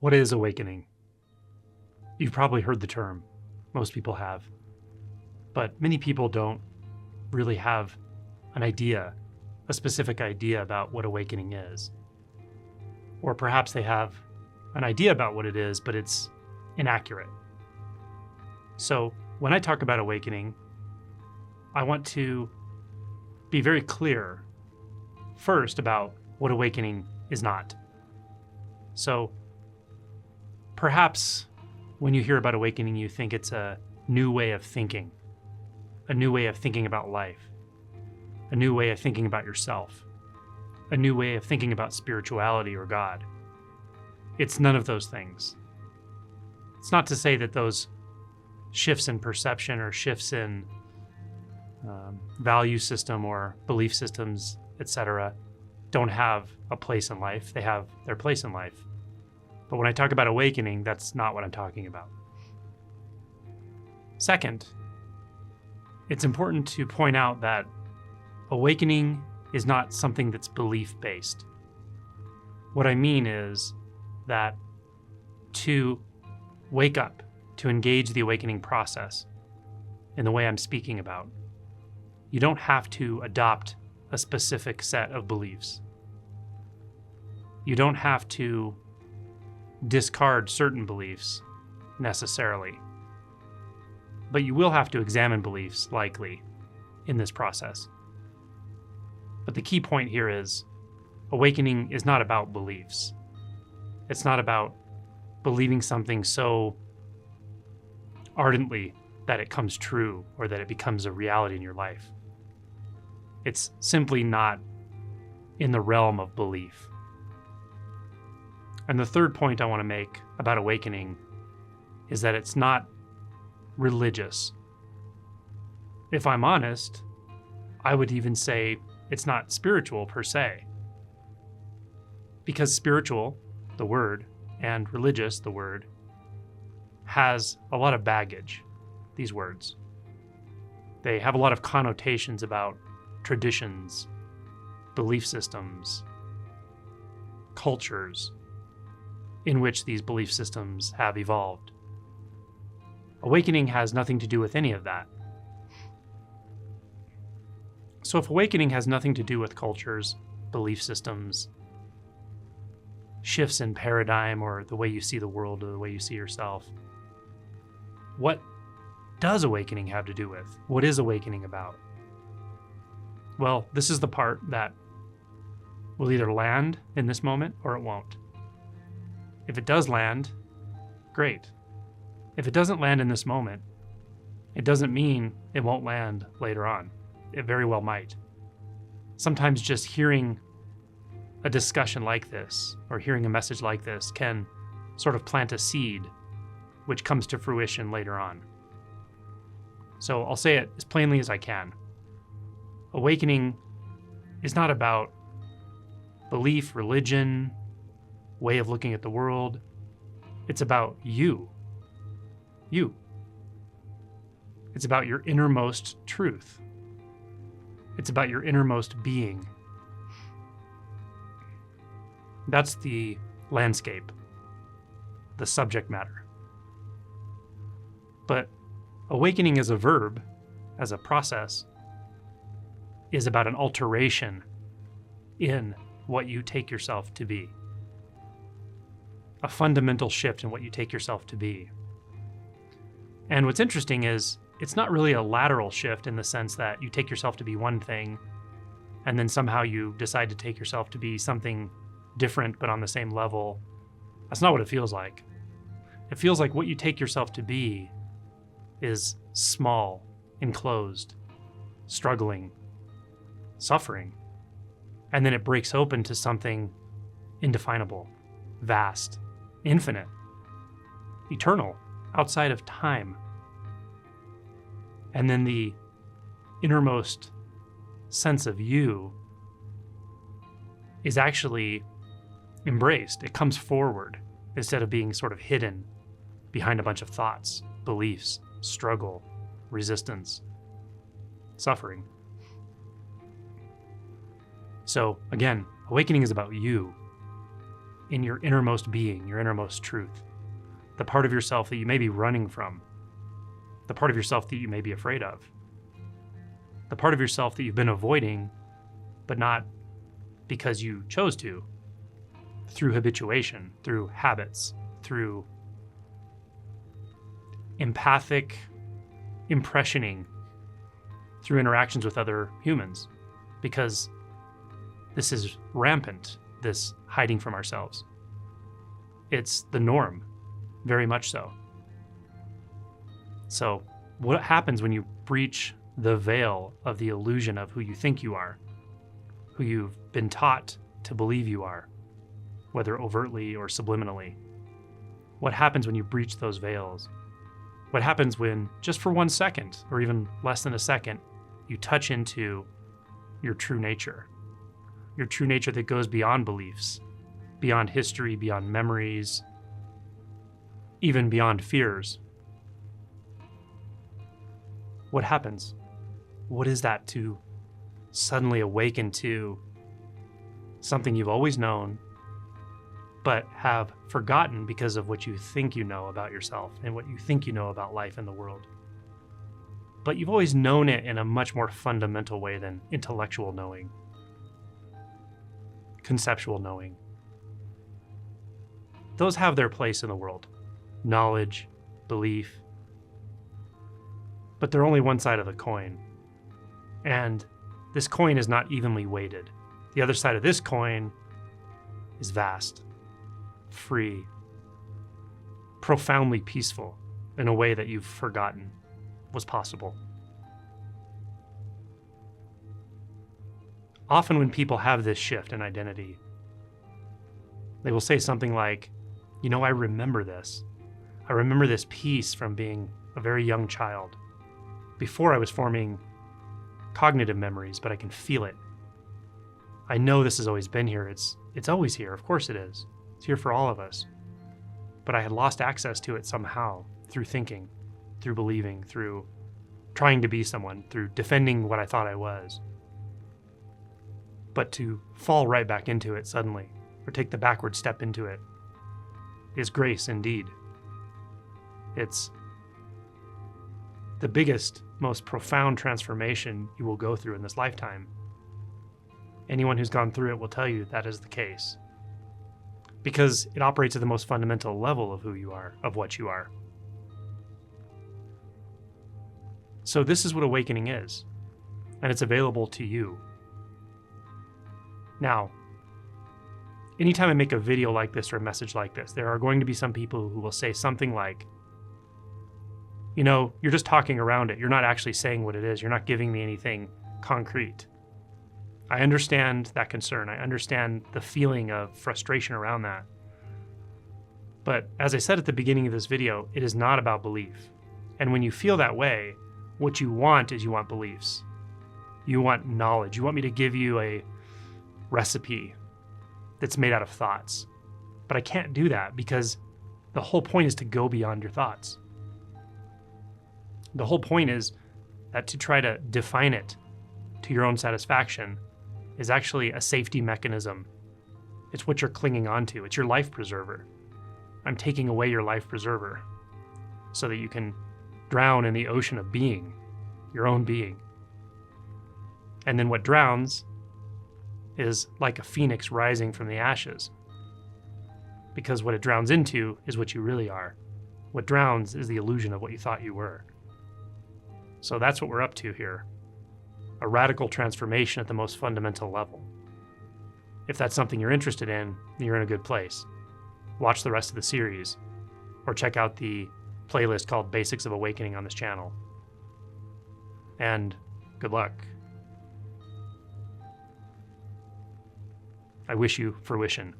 What is awakening? You've probably heard the term. Most people have. But many people don't really have an idea, a specific idea about what awakening is. Or perhaps they have an idea about what it is, but it's inaccurate. So when I talk about awakening, I want to be very clear first about what awakening is not. So perhaps when you hear about awakening, you think it's a new way of thinking about life, a new way of thinking about yourself, a new way of thinking about spirituality or God. It's none of those things. It's not to say that those shifts in perception or shifts in value system or belief systems, etc., don't have a place in life. They have their place in life. But when I talk about awakening, that's not what I'm talking about. Second, it's important to point out that awakening is not something that's belief-based. What I mean is that to wake up, to engage the awakening process in the way I'm speaking about, you don't have to adopt a specific set of beliefs. You don't have to discard certain beliefs necessarily, but you will have to examine beliefs likely in this process. But the key point here is awakening is not about beliefs. It's not about believing something so ardently that it comes true or that it becomes a reality in your life. It's simply not in the realm of belief. And the third point I want to make about awakening is that it's not religious. If I'm honest, I would even say it's not spiritual per se. Because spiritual, the word, and religious, the word, has a lot of baggage, these words. They have a lot of connotations about traditions, belief systems, cultures in which these belief systems have evolved. Awakening has nothing to do with any of that. So if awakening has nothing to do with cultures, belief systems, shifts in paradigm or the way you see the world or the way you see yourself, what does awakening have to do with? What is awakening about? Well, this is the part that will either land in this moment or it won't. If it does land, great. If it doesn't land in this moment, it doesn't mean it won't land later on. It very well might. Sometimes just hearing a discussion like this or hearing a message like this can sort of plant a seed which comes to fruition later on. So I'll say it as plainly as I can. Awakening is not about belief, religion, way of looking at the world. It's about you. You. It's about your innermost truth. It's about your innermost being. That's the landscape, the subject matter. But awakening as a verb, as a process, is about an alteration in what you take yourself to be. A fundamental shift in what you take yourself to be. And what's interesting is it's not really a lateral shift in the sense that you take yourself to be one thing and then somehow you decide to take yourself to be something different but on the same level. That's not what it feels like. It feels like what you take yourself to be is small, enclosed, struggling, suffering, and then it breaks open to something indefinable, vast, infinite, eternal, outside of time. And then the innermost sense of you is actually embraced. It comes forward instead of being sort of hidden behind a bunch of thoughts, beliefs, struggle, resistance, suffering. So again, awakening is about you. in your innermost being, your innermost truth, the part of yourself that you may be running from, the part of yourself that you may be afraid of, the part of yourself that you've been avoiding, but not because you chose to, through habituation, through habits, through empathic impressioning, through interactions with other humans, because this is rampant, this hiding from ourselves. It's the norm, very much so. So what happens when you breach the veil of the illusion of who you think you are, who you've been taught to believe you are, whether overtly or subliminally? What happens when you breach those veils? What happens when, just for 1 second, or even less than a second, you touch into your true nature that goes beyond beliefs, beyond history, beyond memories, even beyond fears? What happens? What is that to suddenly awaken to something you've always known, but have forgotten because of what you think you know about yourself and what you think you know about life and the world? But you've always known it in a much more fundamental way than intellectual knowing, conceptual knowing. Those have their place in the world. Knowledge, belief. But they're only one side of the coin. And this coin is not evenly weighted. The other side of this coin is vast, free, profoundly peaceful in a way that you've forgotten was possible. Often when people have this shift in identity, they will say something like, I remember this. I remember this piece from being a very young child, before I was forming cognitive memories, but I can feel it. I know this has always been here. It's always here. Of course it is. It's here for all of us. But I had lost access to it somehow, through thinking, through believing, through trying to be someone, through defending what I thought I was. But to fall right back into it suddenly, or take the backward step into it, is grace indeed. It's the biggest, most profound transformation you will go through in this lifetime. Anyone who's gone through it will tell you that is the case. Because it operates at the most fundamental level of who you are, of what you are. So this is what awakening is, and it's available to you. Now, anytime I make a video like this or a message like this, there are going to be some people who will say something like, you're just talking around it. You're not actually saying what it is. You're not giving me anything concrete. I understand that concern. I understand the feeling of frustration around that. But as I said at the beginning of this video, it is not about belief. And when you feel that way, what you want is you want beliefs. You want knowledge. You want me to give you a recipe that's made out of thoughts. But I can't do that because the whole point is to go beyond your thoughts. The whole point is that to try to define it to your own satisfaction is actually a safety mechanism. It's what you're clinging onto. It's your life preserver. I'm taking away your life preserver so that you can drown in the ocean of being, your own being. And then what drowns is like a phoenix rising from the ashes. Because what it drowns into is what you really are. What drowns is the illusion of what you thought you were. So that's what we're up to here. A radical transformation at the most fundamental level. If that's something you're interested in, you're in a good place. Watch the rest of the series, or check out the playlist called Basics of Awakening on this channel. And good luck. I wish you fruition.